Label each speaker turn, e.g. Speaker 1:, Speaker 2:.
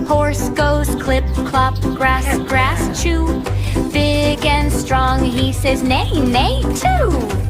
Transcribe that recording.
Speaker 1: Horse goes clip, clop, grass, grass, chew. Big and strong, he says neigh, neigh, too.